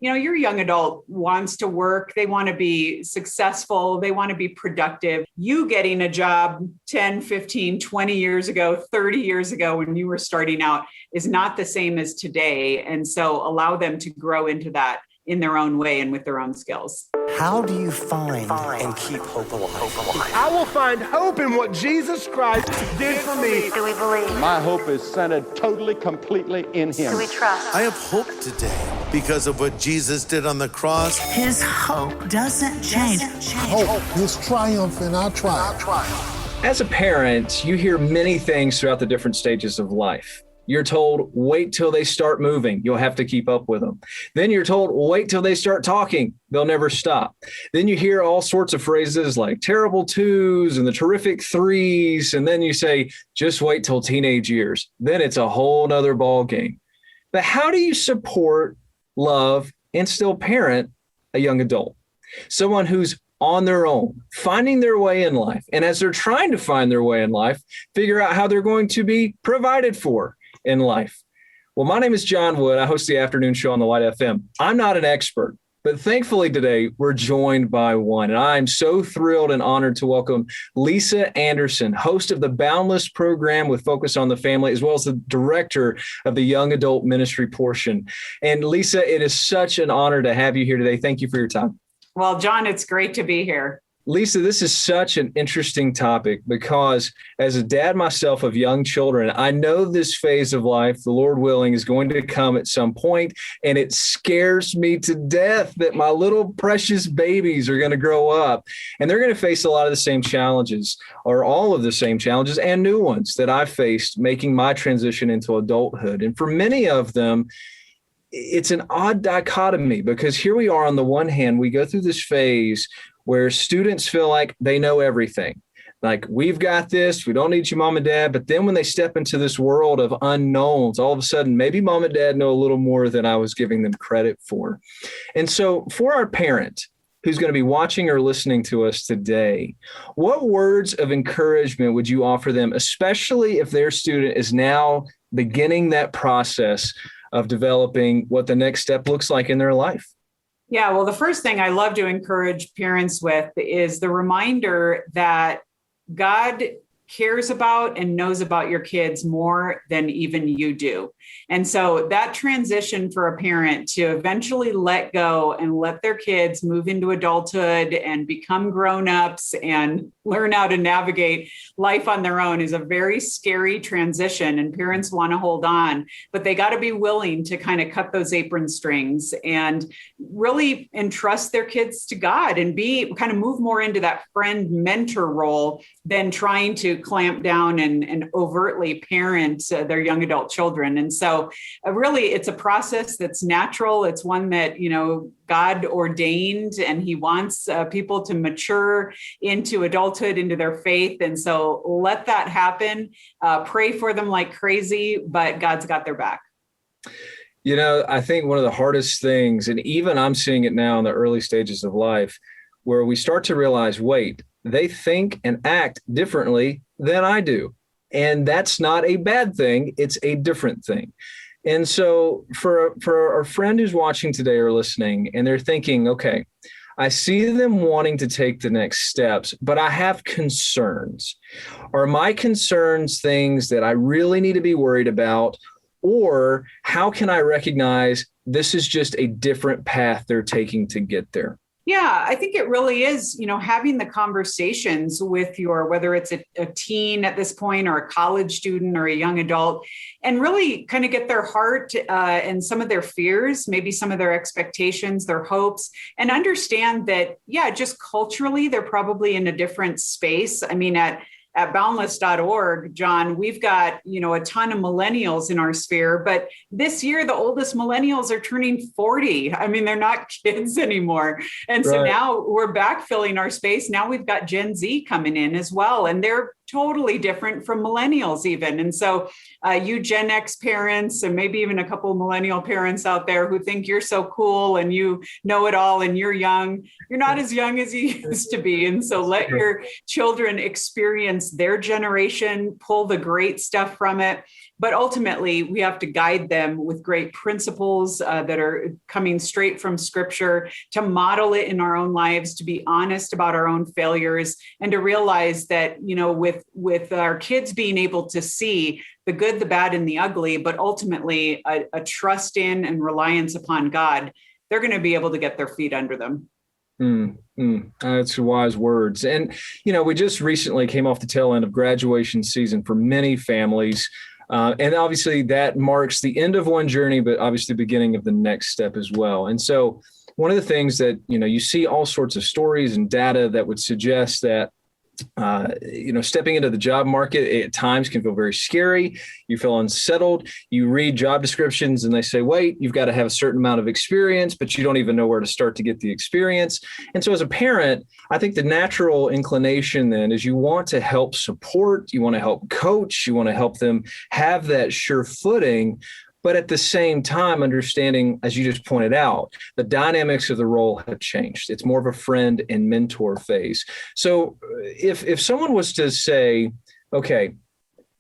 your young adult wants to work. They want to be successful. They want to be productive. You getting a job 10, 15, 20 years ago, 30 years ago when you were starting out is not the same as today. And so allow them to grow into that in their own way and with their own skills. How do you find and keep hope alive? I will find hope in what Jesus Christ did for me. Do we believe? My hope is centered totally, completely in Him. Do we trust? I have hope today because of what Jesus did on the cross. His hope doesn't change. Hope is triumph in our triumph. As a parent, you hear many things throughout the different stages of life. You're told, wait till they start moving. You'll have to keep up with them. Then you're told, wait till they start talking. They'll never stop. Then you hear all sorts of phrases like terrible twos and the terrific threes. And then you say, just wait till teenage years. Then it's a whole nother ball game. But how do you support, love, and still parent a young adult? Someone who's on their own, finding their way in life. And as they're trying to find their way in life, figure out how they're going to be provided for in life. Well, my name is John Wood. I host the afternoon show on the Light FM. I'm not an expert, but thankfully today we're joined by one. And I'm so thrilled and honored to welcome Lisa Anderson, host of the Boundless program with Focus on the Family, as well as the director of the young adult ministry portion. And Lisa, it is such an honor to have you here today. Thank you for your time. Well, John, it's great to be here. Lisa, this is such an interesting topic because as a dad myself of young children, I know this phase of life, the Lord willing, is going to come at some point, and it scares me to death that my little precious babies are going to grow up and they're going to face a lot of the same challenges, or all of the same challenges and new ones that I faced making my transition into adulthood. And for many of them, it's an odd dichotomy because here we are on the one hand, we go through this phase where students feel like they know everything. Like, we've got this, we don't need you, mom and dad. But then when they step into this world of unknowns, all of a sudden, maybe mom and dad know a little more than I was giving them credit for. And so for our parent who's going to be watching or listening to us today, what words of encouragement would you offer them, especially if their student is now beginning that process of developing what the next step looks like in their life? Yeah, well, the first thing I love to encourage parents with is the reminder that God cares about and knows about your kids more than even you do. And so that transition for a parent to eventually let go and let their kids move into adulthood and become grown-ups and learn how to navigate life on their own is a very scary transition, and parents want to hold on, but they got to be willing to kind of cut those apron strings and really entrust their kids to God and be kind of move more into that friend mentor role than trying to clamp down and overtly parent their young adult children. And so really, it's a process that's natural. It's one that, God ordained, and He wants people to mature into adulthood, into their faith. And so let that happen. Pray for them like crazy, but God's got their back. I think one of the hardest things, and even I'm seeing it now in the early stages of life, where we start to realize, wait, they think and act differently than I do. And that's not a bad thing. It's a different thing. And so for our friend who's watching today or listening, and they're thinking, okay, I see them wanting to take the next steps, but I have concerns. Are my concerns things that I really need to be worried about? Or how can I recognize this is just a different path they're taking to get there? Yeah, I think it really is, having the conversations with whether it's a teen at this point or a college student or a young adult, and really kind of get their heart and some of their fears, maybe some of their expectations, their hopes, and understand that, just culturally, they're probably in a different space. I mean, at boundless.org, John, we've got, a ton of millennials in our sphere, but this year, the oldest millennials are turning 40. I mean, they're not kids anymore. And so now we're backfilling our space. Now we've got Gen Z coming in as well, and they're totally different from millennials even. And so you Gen X parents, and maybe even a couple of millennial parents out there who think you're so cool and you know it all and you're young, you're not as young as you used to be. And so let your children experience their generation, pull the great stuff from it. But ultimately, we have to guide them with great principles that are coming straight from Scripture, to model it in our own lives, to be honest about our own failures, and to realize that, with our kids being able to see the good, the bad, and the ugly, but ultimately a trust in and reliance upon God, they're going to be able to get their feet under them. That's wise words. And, we just recently came off the tail end of graduation season for many families. And obviously that marks the end of one journey, but obviously the beginning of the next step as well. And so one of the things that, you see all sorts of stories and data that would suggest that, stepping into the job market at times can feel very scary. You feel unsettled. You read job descriptions and they say, wait, you've got to have a certain amount of experience, but you don't even know where to start to get the experience. And so as a parent, I think the natural inclination then is you want to help support, you want to help coach, you want to help them have that sure footing. But at the same time, understanding, as you just pointed out, the dynamics of the role have changed. It's more of a friend and mentor phase. So if someone was to say, okay,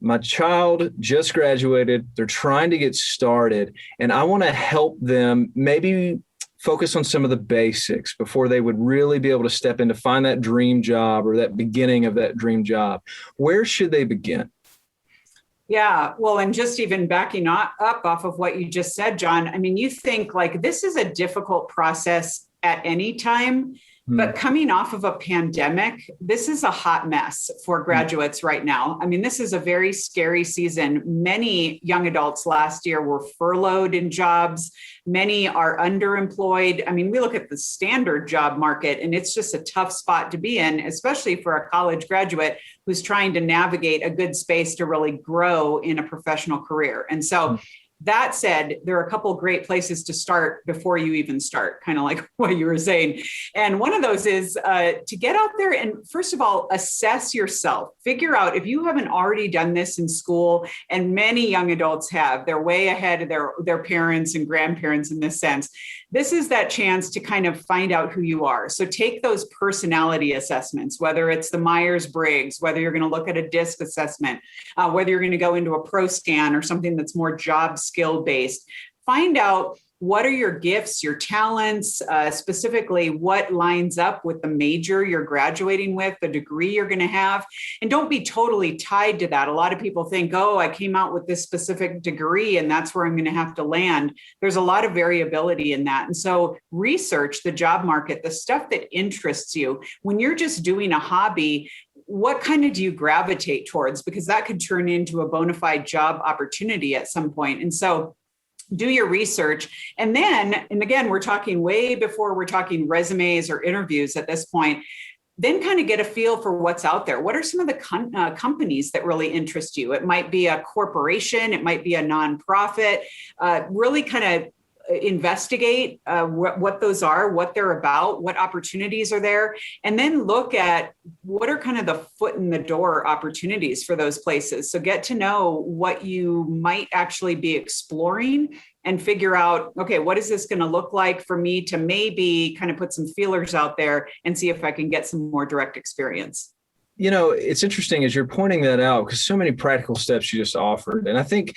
my child just graduated, they're trying to get started, and I want to help them maybe focus on some of the basics before they would really be able to step in to find that dream job or that beginning of that dream job, where should they begin? Yeah, well, and just even backing up off of what you just said, John, I mean, you think like this is a difficult process at any time, but coming off of a pandemic, this is a hot mess for graduates right now. I mean, this is a very scary season. Many young adults last year were furloughed in jobs. Many are underemployed. I mean, we look at the standard job market and it's just a tough spot to be in, especially for a college graduate who's trying to navigate a good space to really grow in a professional career. And so that said, there are a couple of great places to start before you even start, kind of like what you were saying. And one of those is to get out there and, first of all, assess yourself. Figure out if you haven't already done this in school, and many young adults have. They're way ahead of their parents and grandparents in this sense. This is that chance to kind of find out who you are. So take those personality assessments, whether it's the Myers-Briggs, whether you're going to look at a DISC assessment, whether you're going to go into a pro scan or something that's more job skill based. Find out what are your gifts, your talents, specifically what lines up with the major you're graduating with, the degree you're going to have. And don't be totally tied to that. A lot of people think, oh, I came out with this specific degree and that's where I'm going to have to land. There's a lot of variability in that. And so research the job market, the stuff that interests you. When you're just doing a hobby, what kind of do you gravitate towards? Because that could turn into a bona fide job opportunity at some point. And so do your research. And then, and again, we're talking way before we're talking resumes or interviews at this point, then kind of get a feel for what's out there. What are some of the companies that really interest you? It might be a corporation, it might be a nonprofit, really kind of investigate what those are, what they're about, what opportunities are there, and then look at what are kind of the foot in the door opportunities for those places. So get to know what you might actually be exploring and figure out, okay, what is this going to look like for me to maybe kind of put some feelers out there and see if I can get some more direct experience. It's interesting as you're pointing that out, because so many practical steps you just offered. And I think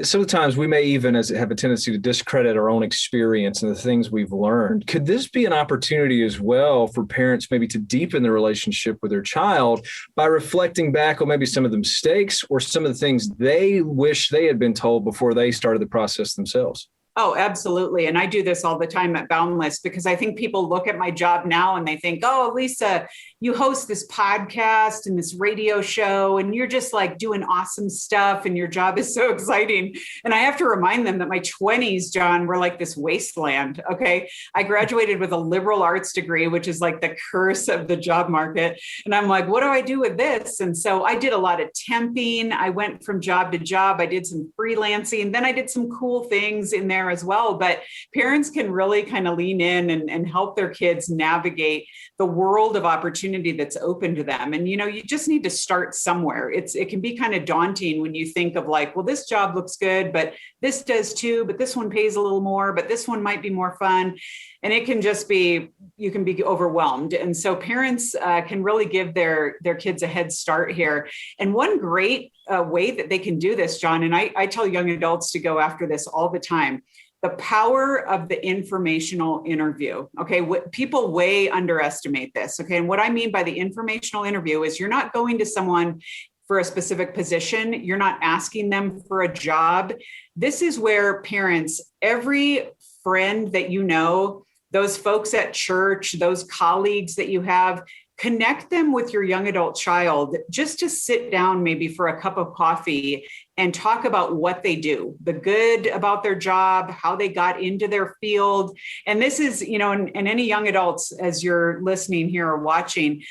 sometimes we may even have a tendency to discredit our own experience and the things we've learned. Could this be an opportunity as well for parents maybe to deepen the relationship with their child by reflecting back on maybe some of the mistakes or some of the things they wish they had been told before they started the process themselves? Oh, absolutely. And I do this all the time at Boundless, because I think people look at my job now and they think, oh, Lisa, you host this podcast and this radio show, and you're just like doing awesome stuff and your job is so exciting. And I have to remind them that my 20s, John, were like this wasteland. Okay. I graduated with a liberal arts degree, which is like the curse of the job market. And I'm like, what do I do with this? And so I did a lot of temping. I went from job to job. I did some freelancing. Then I did some cool things in there there as well. But parents can really kind of lean in and help their kids navigate the world of opportunity that's open to them. And, you just need to start somewhere. It can be kind of daunting when you think of like, well, this job looks good, but this does too, but this one pays a little more, but this one might be more fun. And it can just be, you can be overwhelmed. And so parents can really give their kids a head start here. And one great way that they can do this, John, and I tell young adults to go after this all the time, the power of the informational interview. Okay. People way underestimate this. Okay. And what I mean by the informational interview is you're not going to someone for a specific position. You're not asking them for a job. This is where parents, every friend that you know, those folks at church, those colleagues that you have, connect them with your young adult child just to sit down maybe for a cup of coffee and talk about what they do, the good about their job, how they got into their field. And this is, and any young adults, as you're listening here or watching,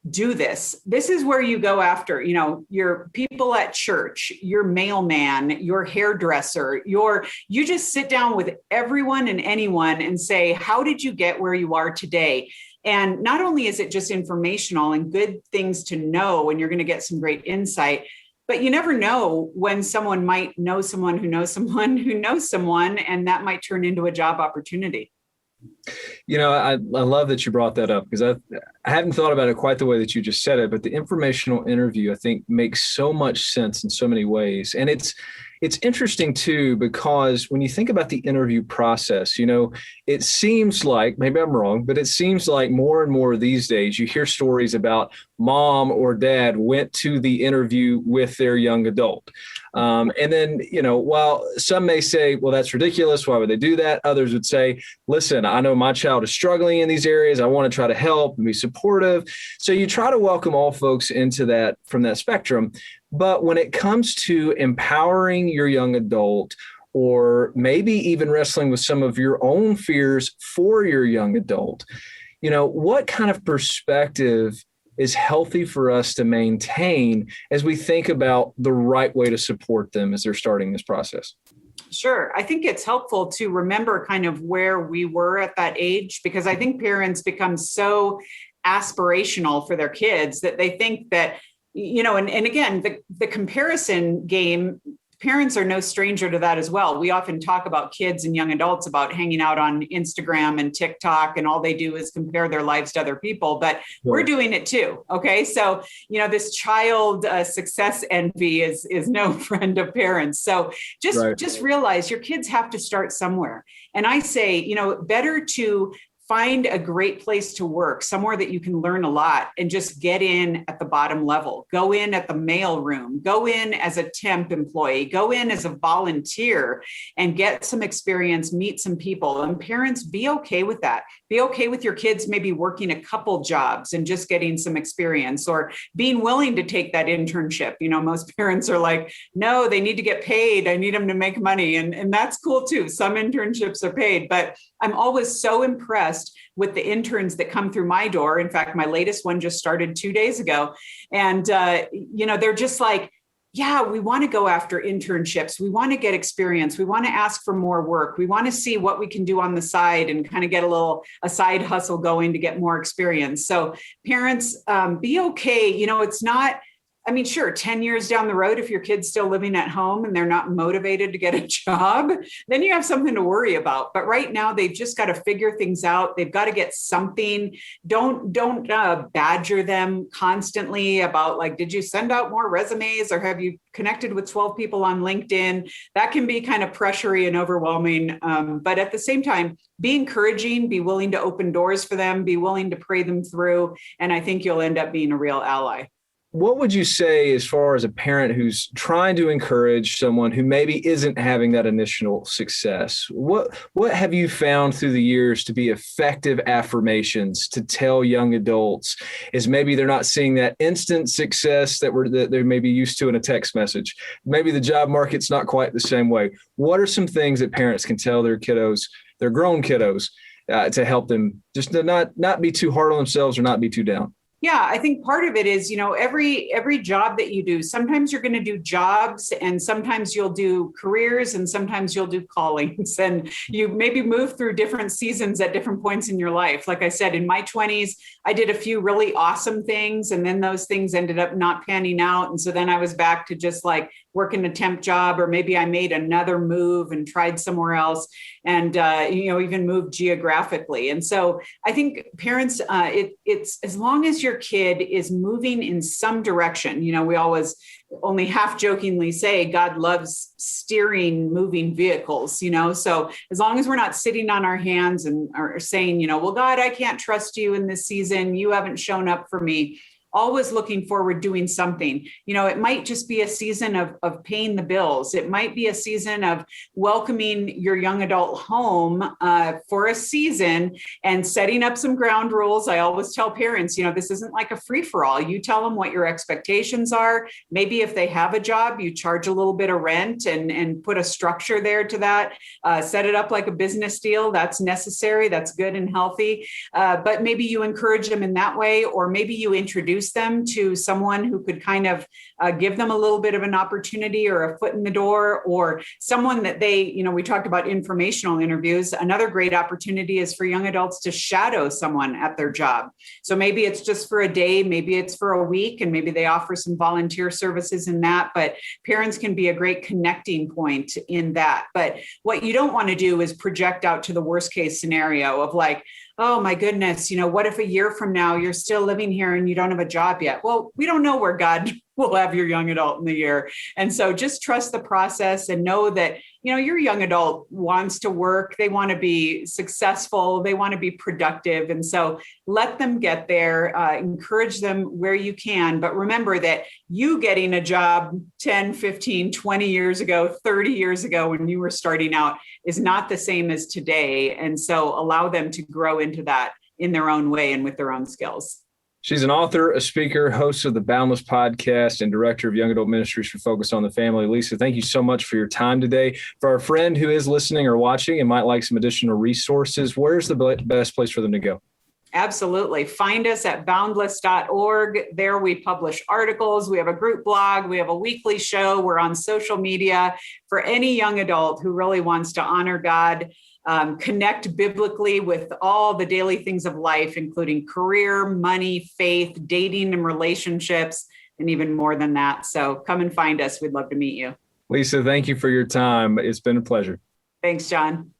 do this. This is where you go after, your people at church, your mailman, your hairdresser, you just sit down with everyone and anyone and say, how did you get where you are today? And not only is it just informational and good things to know, and you're going to get some great insight, but you never know when someone might know someone who knows someone who knows someone, and that might turn into a job opportunity. I love that you brought that up, because I haven't thought about it quite the way that you just said it, but the informational interview, I think, makes so much sense in so many ways. And it's interesting too, because when you think about the interview process, it seems like, maybe I'm wrong, but it seems like more and more these days you hear stories about mom or dad went to the interview with their young adult. And then, while some may say, well, that's ridiculous, why would they do that? Others would say, listen, I know my child is struggling in these areas. I want to try to help and be supportive. So you try to welcome all folks into that from that spectrum. But when it comes to empowering your young adult, or maybe even wrestling with some of your own fears for your young adult, what kind of perspective is healthy for us to maintain as we think about the right way to support them as they're starting this process? Sure. I think it's helpful to remember kind of where we were at that age, because I think parents become so aspirational for their kids that they think that, and again, the comparison game, parents are no stranger to that as well. We often talk about kids and young adults about hanging out on Instagram and TikTok, and all they do is compare their lives to other people, but we're doing it too. Okay. So, this child success envy is no friend of parents. So just realize your kids have to start somewhere. And I say, better to find a great place to work, somewhere that you can learn a lot, and just get in at the bottom level. Go in at the mail room, go in as a temp employee, go in as a volunteer and get some experience, meet some people. And parents, be okay with that. Be okay with your kids maybe working a couple jobs and just getting some experience, or being willing to take that internship. Most parents are like, no, they need to get paid. I need them to make money. And that's cool too. Some internships are paid, but I'm always so impressed with the interns that come through my door. In fact, my latest one just started 2 days ago. And, they're just like, yeah, we want to go after internships. We want to get experience. We want to ask for more work. We want to see what we can do on the side and kind of get a side hustle going to get more experience. So parents, be okay. It's not, sure, 10 years down the road, if your kid's still living at home and they're not motivated to get a job, then you have something to worry about. But right now, they've just got to figure things out. They've got to get something. Don't badger them constantly about like, did you send out more resumes, or have you connected with 12 people on LinkedIn? That can be kind of pressury and overwhelming. But at the same time, be encouraging, be willing to open doors for them, be willing to pray them through. And I think you'll end up being a real ally. What would you say as far as a parent who's trying to encourage someone who maybe isn't having that initial success? What have you found through the years to be effective affirmations to tell young adults as maybe they're not seeing that instant success that they're maybe used to in a text message? Maybe the job market's not quite the same way. What are some things that parents can tell their kiddos, their grown kiddos, to help them just to not be too hard on themselves or not be too down? Yeah, I think part of it is, every job that you do, sometimes you're going to do jobs and sometimes you'll do careers and sometimes you'll do callings, and you maybe move through different seasons at different points in your life. Like I said, in my 20s, I did a few really awesome things and then those things ended up not panning out. And so then I was back to just like working a temp job, or maybe I made another move and tried somewhere else and, even moved geographically. And so I think parents, it's as long as your kid is moving in some direction, we always only half jokingly say God loves steering moving vehicles, so as long as we're not sitting on our hands and are saying, well, God, I can't trust you in this season. You haven't shown up for me. Always looking forward, doing something. It might just be a season of paying the bills. It might be a season of welcoming your young adult home for a season and setting up some ground rules. I always tell parents, this isn't like a free for all. You tell them what your expectations are. Maybe if they have a job, you charge a little bit of rent and put a structure there to that. Set it up like a business deal. That's necessary. That's good and healthy. But maybe you encourage them in that way, or maybe you introduce them to someone who could kind of give them a little bit of an opportunity or a foot in the door, or someone that we talked about informational interviews. Another great opportunity is for young adults to shadow someone at their job. So maybe it's just for a day, maybe it's for a week, and maybe they offer some volunteer services in that, but parents can be a great connecting point in that. But what you don't want to do is project out to the worst case scenario of like, oh my goodness, what if a year from now you're still living here and you don't have a job yet? Well, we don't know where God will have your young adult in the year. And so just trust the process and know that, your young adult wants to work. They want to be successful. They want to be productive. And so let them get there, encourage them where you can. But remember that you getting a job 10, 15, 20 years ago, 30 years ago, when you were starting out is not the same as today. And so allow them to grow into that in their own way and with their own skills. She's an author, a speaker, host of the Boundless podcast, and director of Young Adult Ministries for Focus on the Family. Lisa, thank you so much for your time today. For our friend who is listening or watching and might like some additional resources, where's the best place for them to go? Absolutely. Find us at boundless.org. There we publish articles. We have a group blog. We have a weekly show. We're on social media for any young adult who really wants to honor God, connect biblically with all the daily things of life, including career, money, faith, dating and relationships, and even more than that. So come and find us. We'd love to meet you. Lisa, thank you for your time. It's been a pleasure. Thanks, John.